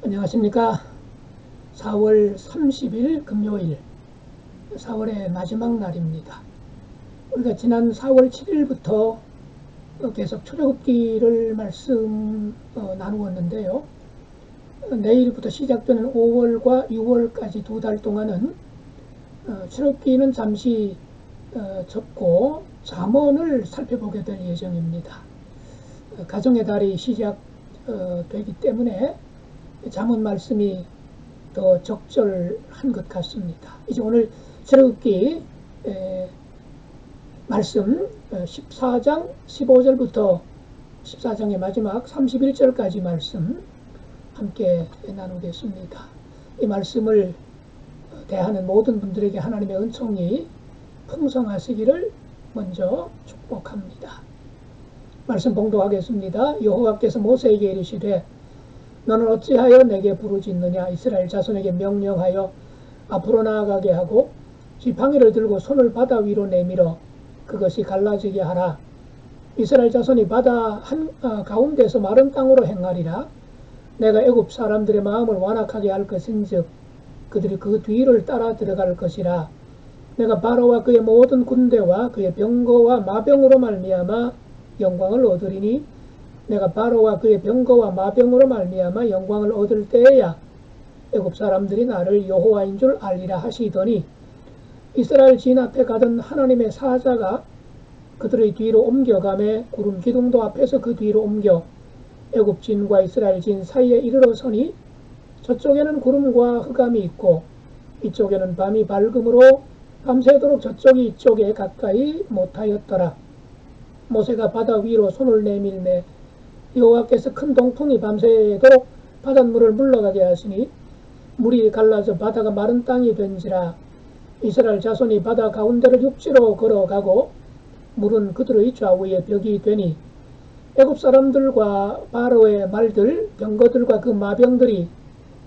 안녕하십니까. 4월 30일 금요일, 4월의 마지막 날입니다. 우리가 지난 4월 7일부터 계속 출애굽기를 나누었는데요. 내일부터 시작되는 5월과 6월까지 2달 동안은 출애굽기는 잠시 접고 잠언을 살펴보게 될 예정입니다. 가정의 달이 시작되기 때문에 잠언 말씀이 더 적절한 것 같습니다. 이제 오늘 출애굽기 말씀 14장 15절부터 14장의 마지막 31절까지 말씀 함께 나누겠습니다. 이 말씀을 대하는 모든 분들에게 하나님의 은총이 풍성하시기를 먼저 축복합니다. 말씀 봉독하겠습니다. 여호와께서 모세에게 이르시되 너는 어찌하여 내게 부르짖느냐. 이스라엘 자손에게 명령하여 앞으로 나아가게 하고 지팡이를 들고 손을 바다 위로 내밀어 그것이 갈라지게 하라. 이스라엘 자손이 바다 가운데서 마른 땅으로 행하리라. 내가 애굽 사람들의 마음을 완악하게 할 것인즉 그들이 그 뒤를 따라 들어갈 것이라. 내가 바로와 그의 모든 군대와 그의 병거와 마병으로 말미암아 영광을 얻으리니 내가 바로와 그의 병거와 마병으로 말미암아 영광을 얻을 때에야 애굽 사람들이 나를 여호와인 줄 알리라 하시더니 이스라엘 진 앞에 가던 하나님의 사자가 그들의 뒤로 옮겨가매 구름 기둥도 앞에서 그 뒤로 옮겨 애굽 진과 이스라엘 진 사이에 이르러 서니 저쪽에는 구름과 흑암이 있고 이쪽에는 밤이 밝음으로 밤새도록 저쪽이 이쪽에 가까이 못하였더라. 모세가 바다 위로 손을 내밀매 여호와께서 큰 동풍이 밤새도록 바닷물을 물러가게 하시니 물이 갈라져 바다가 마른 땅이 된지라. 이스라엘 자손이 바다 가운데를 육지로 걸어가고 물은 그들의 좌우에 벽이 되니 애굽 사람들과 바로의 말들 병거들과 그 마병들이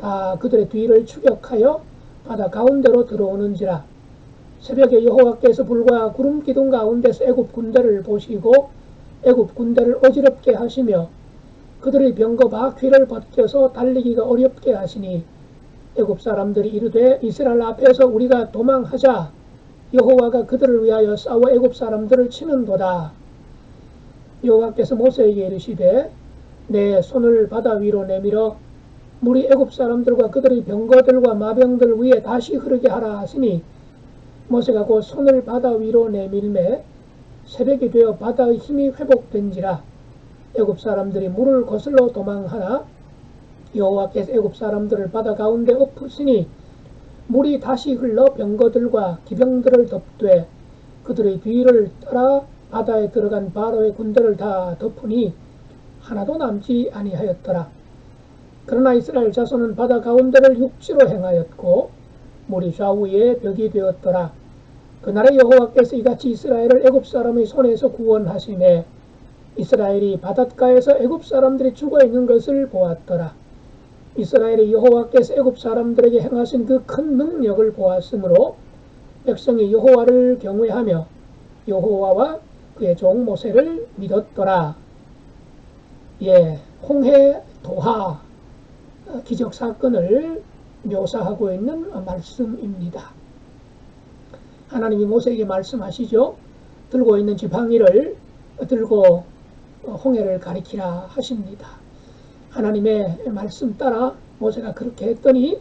다 그들의 뒤를 추격하여 바다 가운데로 들어오는지라. 새벽에 여호와께서 불과 구름 기둥 가운데서 애굽 군대를 보시고 애굽 군대를 어지럽게 하시며 그들의 병거 바퀴를 벗겨서 달리기가 어렵게 하시니 애굽 사람들이 이르되 이스라엘 앞에서 우리가 도망하자. 여호와가 그들을 위하여 싸워 애굽 사람들을 치는도다. 여호와께서 모세에게 이르시되 내 손을 바다 위로 내밀어 물이 애굽 사람들과 그들의 병거들과 마병들 위에 다시 흐르게 하라 하시니 모세가 곧 손을 바다 위로 내밀매 새벽이 되어 바다의 힘이 회복된지라. 애굽 사람들이 물을 거슬러 도망하나 여호와께서 애굽 사람들을 바다 가운데 엎으시니 물이 다시 흘러 병거들과 기병들을 덮되 그들의 뒤를 따라 바다에 들어간 바로의 군대를 다 덮으니 하나도 남지 아니하였더라. 그러나 이스라엘 자손은 바다 가운데를 육지로 행하였고 물이 좌우에 벽이 되었더라. 그날에 여호와께서 이같이 이스라엘을 애굽 사람의 손에서 구원하시매 이스라엘이 바닷가에서 애굽 사람들이 죽어있는 것을 보았더라. 이스라엘이 여호와께서 애굽 사람들에게 행하신 그 큰 능력을 보았으므로 백성이 여호와를 경외하며 여호와와 그의 종 모세를 믿었더라. 홍해 도하 기적 사건을 묘사하고 있는 말씀입니다. 하나님이 모세에게 말씀하시죠. 들고 있는 지팡이를 들고 홍해를 가리키라 하십니다. 하나님의 말씀 따라 모세가 그렇게 했더니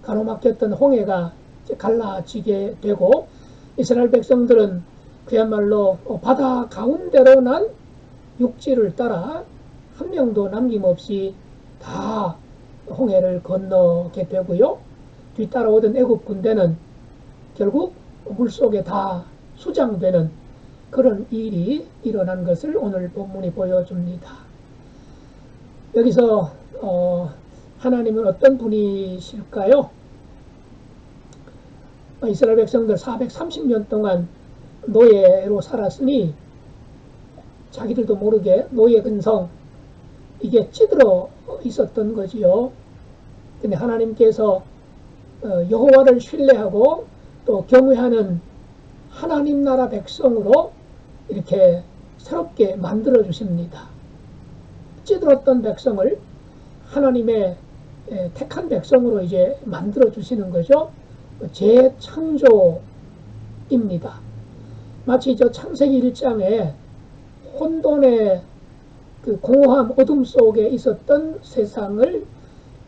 가로막혔던 홍해가 갈라지게 되고 이스라엘 백성들은 그야말로 바다 가운데로 난 육지를 따라 한 명도 남김없이 다 홍해를 건너게 되고요. 뒤따라오던 애굽 군대는 결국 물속에 다 수장되는 그런 일이 일어난 것을 오늘 본문이 보여줍니다. 여기서 하나님은 어떤 분이실까요? 이스라엘 백성들 430년 동안 노예로 살았으니 자기들도 모르게 노예 근성 이게 찌들어 있었던 거지요. 근데 하나님께서 여호와를 신뢰하고 또 경외하는 하나님 나라 백성으로 이렇게 새롭게 만들어 주십니다. 찌들었던 백성을 하나님의 택한 백성으로 이제 만들어 주시는 거죠. 재창조입니다. 마치 저 창세기 1장에 혼돈의 그 공허함, 어둠 속에 있었던 세상을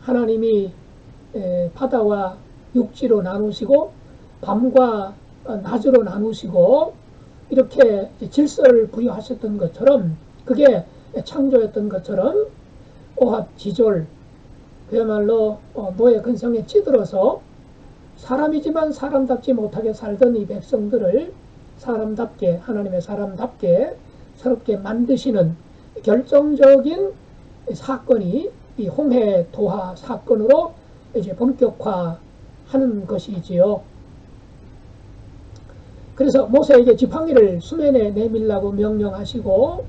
하나님이 바다와 육지로 나누시고 밤과 낮으로 나누시고 이렇게 질서를 부여하셨던 것처럼, 그게 창조였던 것처럼 오합지졸, 그야말로 노예 근성에 찌들어서 사람이지만 사람답지 못하게 살던 이 백성들을 사람답게, 하나님의 사람답게 새롭게 만드시는 결정적인 사건이 이 홍해 도하 사건으로 이제 본격화하는 것이지요. 그래서 모세에게 지팡이를 수면에 내밀라고 명령하시고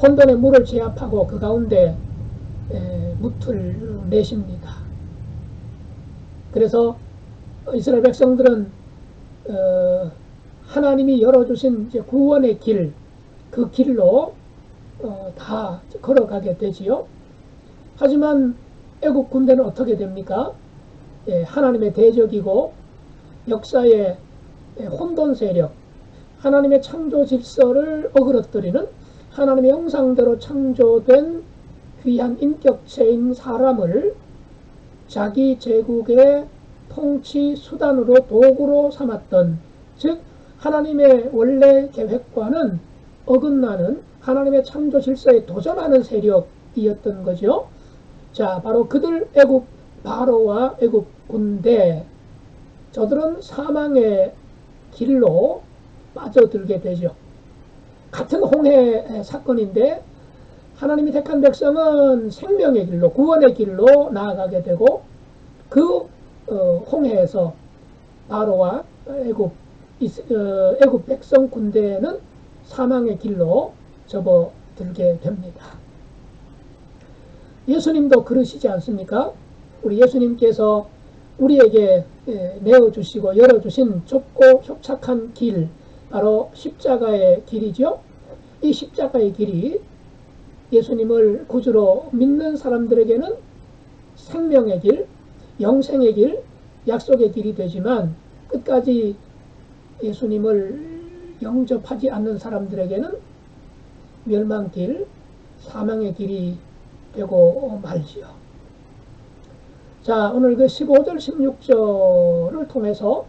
혼돈의 물을 제압하고 그 가운데 뭇을 내십니다. 그래서 이스라엘 백성들은 하나님이 열어주신 이제 구원의 길, 그 길로 다 걸어가게 되지요. 하지만 애국 군대는 어떻게 됩니까? 하나님의 대적이고 역사의 혼돈 세력, 하나님의 창조 질서를 어그러뜨리는, 하나님의 형상대로 창조된 귀한 인격체인 사람을 자기 제국의 통치 수단으로 도구로 삼았던, 즉 하나님의 원래 계획과는 어긋나는 하나님의 창조 질서에 도전하는 세력이었던 거죠. 자, 바로 그들 애굽 바로와 애굽 군대, 저들은 사망의 길로 빠져들게 되죠. 같은 홍해 사건인데 하나님이 택한 백성은 생명의 길로, 구원의 길로 나아가게 되고, 그 홍해에서 바로와 애굽 백성 군대는 사망의 길로 접어들게 됩니다. 예수님도 그러시지 않습니까? 우리 예수님께서 우리에게 내어주시고 열어주신 좁고 협착한 길, 바로 십자가의 길이죠. 이 십자가의 길이 예수님을 구주로 믿는 사람들에게는 생명의 길, 영생의 길, 약속의 길이 되지만 끝까지 예수님을 영접하지 않는 사람들에게는 멸망길, 사망의 길이 되고 말지요. 자, 오늘 그 15절, 16절을 통해서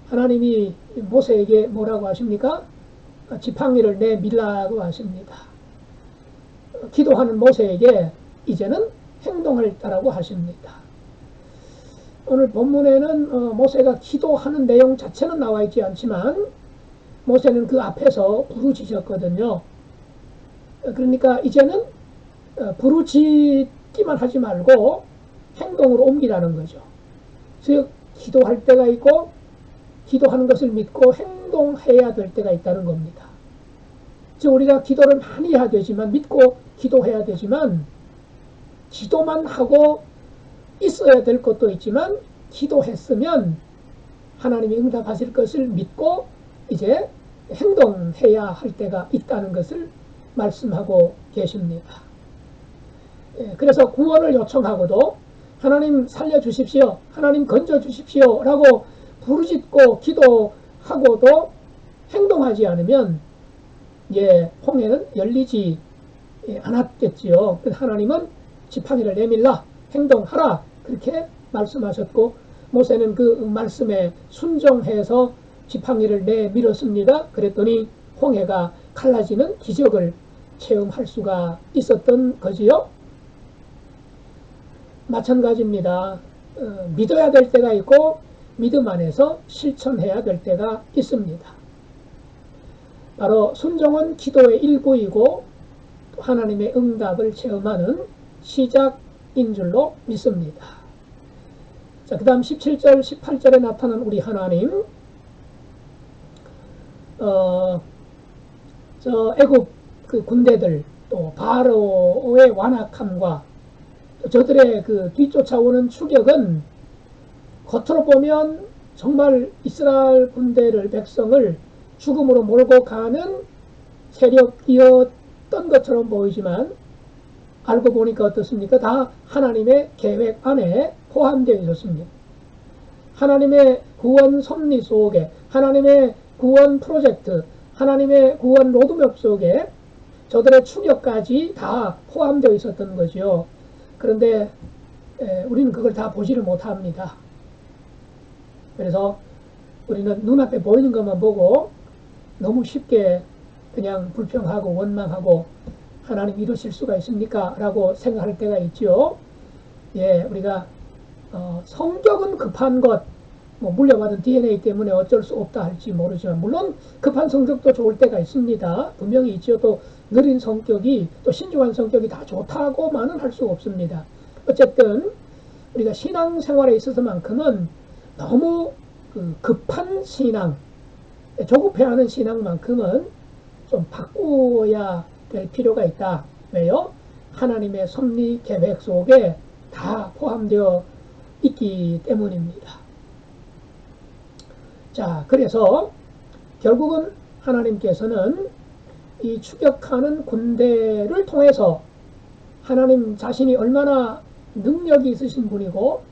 하나님이 모세에게 뭐라고 하십니까? 지팡이를 내밀라고 하십니다. 기도하는 모세에게 이제는 행동하라고 하십니다. 오늘 본문에는 모세가 기도하는 내용 자체는 나와 있지 않지만 모세는 그 앞에서 부르짖었거든요. 그러니까 이제는 부르짖기만 하지 말고 행동으로 옮기라는 거죠. 즉 기도할 때가 있고 기도하는 것을 믿고 행동해야 될 때가 있다는 겁니다. 즉 우리가 기도를 많이 해야 되지만, 믿고 기도해야 되지만, 기도만 하고 있어야 될 것도 있지만 기도했으면 하나님이 응답하실 것을 믿고 이제 행동해야 할 때가 있다는 것을 말씀하고 계십니다. 그래서 구원을 요청하고도 하나님 살려주십시오, 하나님 건져주십시오 라고 부르짖고 기도하고도 행동하지 않으면 홍해는 열리지 않았겠지요. 하나님은 지팡이를 내밀라, 행동하라, 그렇게 말씀하셨고 모세는 그 말씀에 순종해서 지팡이를 내밀었습니다. 그랬더니 홍해가 갈라지는 기적을 체험할 수가 있었던 거지요. 마찬가지입니다. 믿어야 될 때가 있고 믿음 안에서 실천해야 될 때가 있습니다. 바로 순종은 기도의 일부이고 하나님의 응답을 체험하는 시작인 줄로 믿습니다. 자, 그 다음 17절, 18절에 나타난 우리 하나님, 저 애굽 그 군대들, 또 바로의 완악함과 저들의 그 뒤쫓아오는 추격은 겉으로 보면 정말 이스라엘 군대를, 백성을 죽음으로 몰고 가는 세력이었던 것처럼 보이지만 알고 보니까 어떻습니까? 다 하나님의 계획 안에 포함되어 있었습니다. 하나님의 구원 섭리 속에, 하나님의 구원 프로젝트, 하나님의 구원 로드맵 속에 저들의 추격까지 다 포함되어 있었던 거죠. 그런데 우리는 그걸 다 보지를 못합니다. 그래서 우리는 눈앞에 보이는 것만 보고 너무 쉽게 그냥 불평하고 원망하고 하나님 이러실 수가 있습니까? 라고 생각할 때가 있죠. 예, 우리가 성격은 급한 것, 물려받은 DNA 때문에 어쩔 수 없다 할지 모르지만 물론 급한 성격도 좋을 때가 있습니다. 분명히 있죠. 또 느린 성격이 또 신중한 성격이 다 좋다고만은 할 수 없습니다. 어쨌든 우리가 신앙생활에 있어서만큼은 너무 급한 신앙, 조급해하는 신앙만큼은 좀 바꾸어야 될 필요가 있다. 왜요? 하나님의 섭리 계획 속에 다 포함되어 있기 때문입니다. 자, 그래서 결국은 하나님께서는 이 추격하는 군대를 통해서 하나님 자신이 얼마나 능력이 있으신 분이고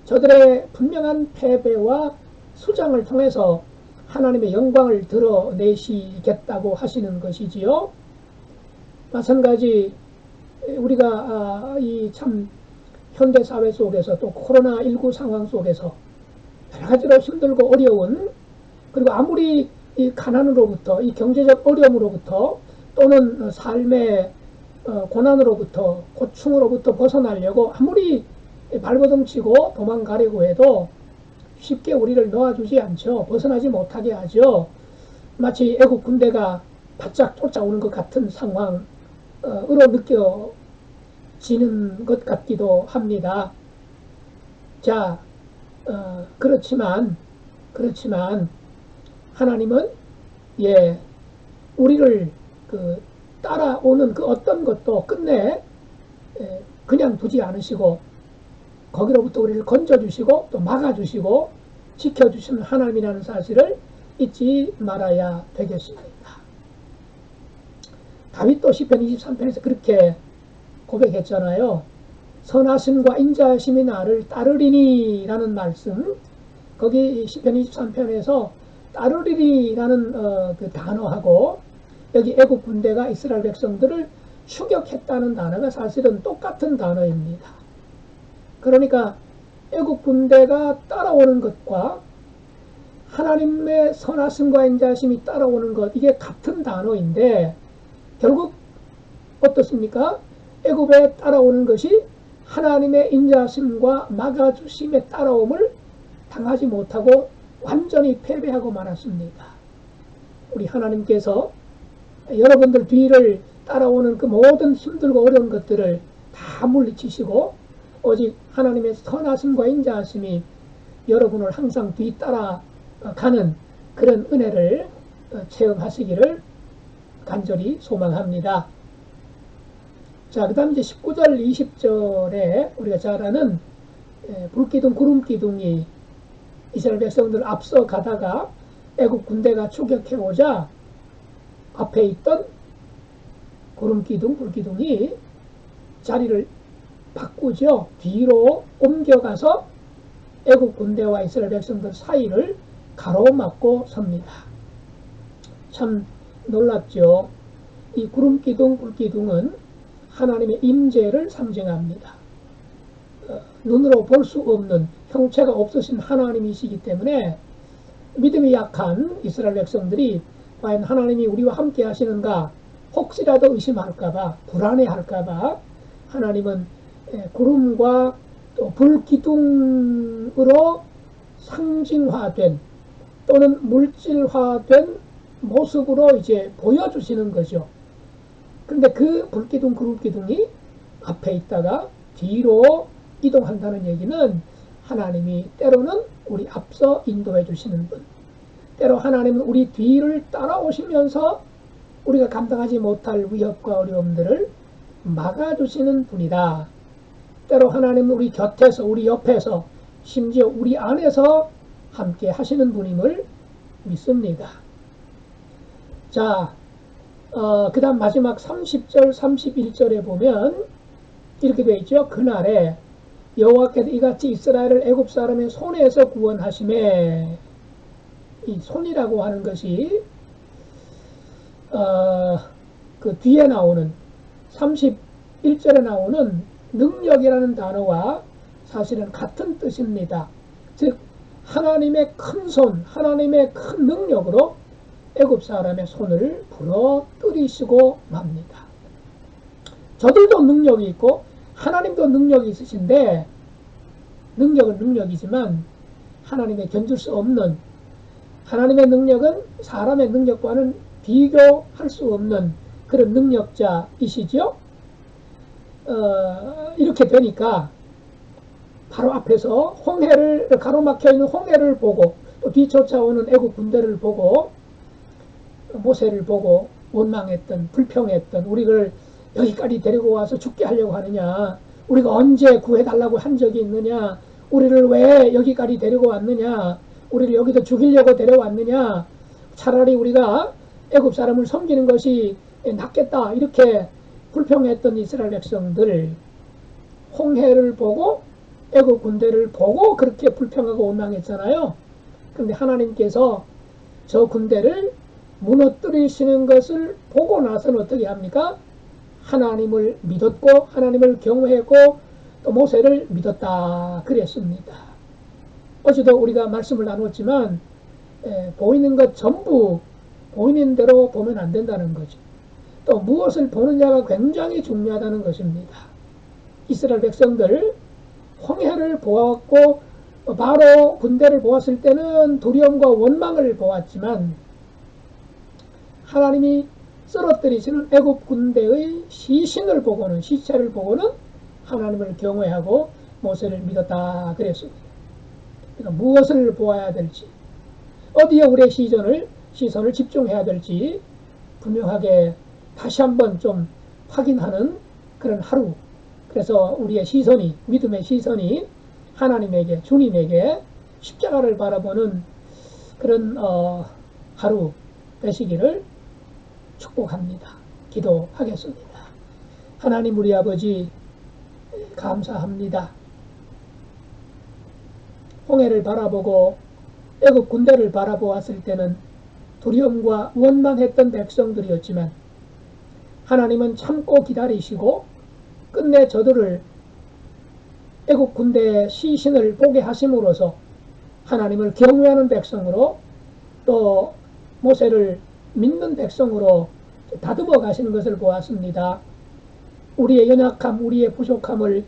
저들의 분명한 패배와 수장을 통해서 하나님의 영광을 드러내시겠다고 하시는 것이지요. 마찬가지 우리가 이 참 현대사회 속에서 또 코로나19 상황 속에서 여러 가지로 힘들고 어려운, 그리고 아무리 이 가난으로부터, 이 경제적 어려움으로부터 또는 삶의 고난으로부터, 고충으로부터 벗어나려고 아무리 발버둥치고 도망가려고 해도 쉽게 우리를 놓아주지 않죠. 벗어나지 못하게 하죠. 마치 애국 군대가 바짝 쫓아오는 것 같은 상황으로 느껴지는 것 같기도 합니다. 자, 그렇지만 하나님은 우리를 따라오는 그 어떤 것도 끝내 그냥 두지 않으시고 거기로부터 우리를 건져주시고 또 막아주시고 지켜주시는 하나님이라는 사실을 잊지 말아야 되겠습니다. 다윗도 시편 23편에서 그렇게 고백했잖아요. 선하심과 인자하심이 나를 따르리니 라는 말씀, 거기 시편 23편에서 따르리니 라는 그 단어하고 여기 애국 군대가 이스라엘 백성들을 추격했다는 단어가 사실은 똑같은 단어입니다. 그러니까 애국 군대가 따라오는 것과 하나님의 선하심과 인자하심이 따라오는 것, 이게 같은 단어인데 결국 어떻습니까? 애굽에 따라오는 것이 하나님의 인자하심과 막아주심의 따라옴을 당하지 못하고 완전히 패배하고 말았습니다. 우리 하나님께서 여러분들 뒤를 따라오는 그 모든 힘들고 어려운 것들을 다 물리치시고 오직 하나님의 선하심과 인자하심이 여러분을 항상 뒤따라가는 그런 은혜를 체험하시기를 간절히 소망합니다. 자, 그 다음 이제 19절, 20절에 우리가 잘 아는 불기둥, 구름기둥이 이스라엘 백성들 앞서 가다가 애국 군대가 추격해오자 앞에 있던 구름기둥, 불기둥이 자리를 바꾸죠. 뒤로 옮겨가서 애국 군대와 이스라엘 백성들 사이를 가로막고 섭니다. 참 놀랍죠. 이 구름기둥, 불기둥은 하나님의 임재를 상징합니다. 눈으로 볼 수 없는, 형체가 없으신 하나님이시기 때문에 믿음이 약한 이스라엘 백성들이 과연 하나님이 우리와 함께 하시는가 혹시라도 의심할까봐, 불안해할까봐 하나님은 구름과 또 불기둥으로 상징화된 또는 물질화된 모습으로 이제 보여주시는 거죠. 그런데 그 불기둥, 구름기둥이 앞에 있다가 뒤로 이동한다는 얘기는 하나님이 때로는 우리 앞서 인도해 주시는 분, 때로 하나님은 우리 뒤를 따라오시면서 우리가 감당하지 못할 위협과 어려움들을 막아주시는 분이다. 때로 하나님은 우리 곁에서, 우리 옆에서, 심지어 우리 안에서 함께 하시는 분임을 믿습니다. 자, 그 다음 마지막 30절, 31절에 보면 이렇게 되어 있죠. 그날에 여호와께서 이같이 이스라엘을 애굽 사람의 손에서 구원하심에, 이 손이라고 하는 것이 그 뒤에 나오는 31절에 나오는 능력이라는 단어와 사실은 같은 뜻입니다. 즉 하나님의 큰 손, 하나님의 큰 능력으로 애굽 사람의 손을 부러뜨리시고 맙니다. 저들도 능력이 있고 하나님도 능력이 있으신데, 능력은 능력이지만 하나님의 견줄 수 없는, 하나님의 능력은 사람의 능력과는 비교할 수 없는 그런 능력자이시죠. 이렇게 되니까 바로 앞에서 홍해를, 가로막혀 있는 홍해를 보고 또 뒤쫓아오는 애국 군대를 보고 모세를 보고 원망했던, 불평했던, 우리를 여기까지 데리고 와서 죽게 하려고 하느냐, 우리가 언제 구해달라고 한 적이 있느냐, 우리를 왜 여기까지 데리고 왔느냐, 우리를 여기서 죽이려고 데려왔느냐, 차라리 우리가 애굽 사람을 섬기는 것이 낫겠다, 이렇게 불평했던 이스라엘 백성들, 홍해를 보고 애굽 군대를 보고 그렇게 불평하고 원망했잖아요. 그런데 하나님께서 저 군대를 무너뜨리시는 것을 보고 나서는 어떻게 합니까? 하나님을 믿었고 하나님을 경외했고 또 모세를 믿었다 그랬습니다. 어제도 우리가 말씀을 나눴지만 보이는 것 전부 보이는 대로 보면 안 된다는 거죠. 또 무엇을 보느냐가 굉장히 중요하다는 것입니다. 이스라엘 백성들 홍해를 보았고 바로 군대를 보았을 때는 두려움과 원망을 보았지만 하나님이 쓰러뜨리시는 애굽 군대의 시신을 보고는, 시체를 보고는 하나님을 경외하고 모세를 믿었다 그랬습니다. 그러니까 무엇을 보아야 될지, 어디에 우리의 시선을 집중해야 될지 분명하게 다시 한번 좀 확인하는 그런 하루. 그래서 우리의 시선이, 믿음의 시선이 하나님에게, 주님에게 십자가를 바라보는 그런 하루 되시기를 축복합니다. 기도하겠습니다. 하나님 우리 아버지 감사합니다. 홍해를 바라보고 애굽 군대를 바라보았을 때는 두려움과 원망했던 백성들이었지만 하나님은 참고 기다리시고 끝내 저들을 애굽 군대의 시신을 보게 하심으로써 하나님을 경외하는 백성으로 또 모세를 믿는 백성으로 다듬어 가시는 것을 보았습니다. 우리의 연약함, 우리의 부족함을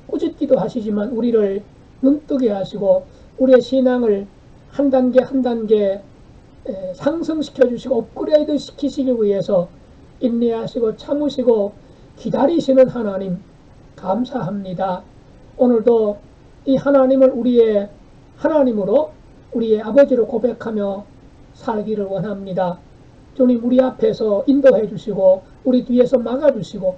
꾸짖기도 하시지만 우리를 눈뜨게 하시고 우리의 신앙을 한 단계 한 단계 상승시켜 주시고 업그레이드 시키시기 위해서 인내하시고 참으시고 기다리시는 하나님 감사합니다. 오늘도 이 하나님을 우리의 하나님으로, 우리의 아버지로 고백하며 살기를 원합니다. 주님 우리 앞에서 인도해 주시고 우리 뒤에서 막아 주시고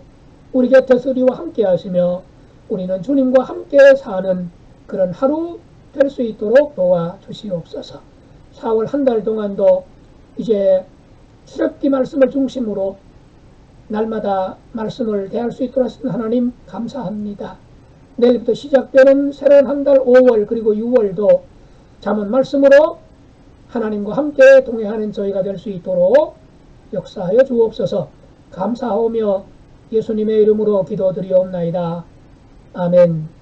우리 곁에서 우리와 함께 하시며 우리는 주님과 함께 사는 그런 하루 될 수 있도록 도와주시옵소서. 4월 한 달 동안도 이제 출애굽기 말씀을 중심으로 날마다 말씀을 대할 수 있도록 하신 하나님 감사합니다. 내일부터 시작되는 새로운 한 달 5월 그리고 6월도 잠언 말씀으로 하나님과 함께 동행하는 저희가 될 수 있도록 역사하여 주옵소서. 감사하오며 예수님의 이름으로 기도드리옵나이다. 아멘.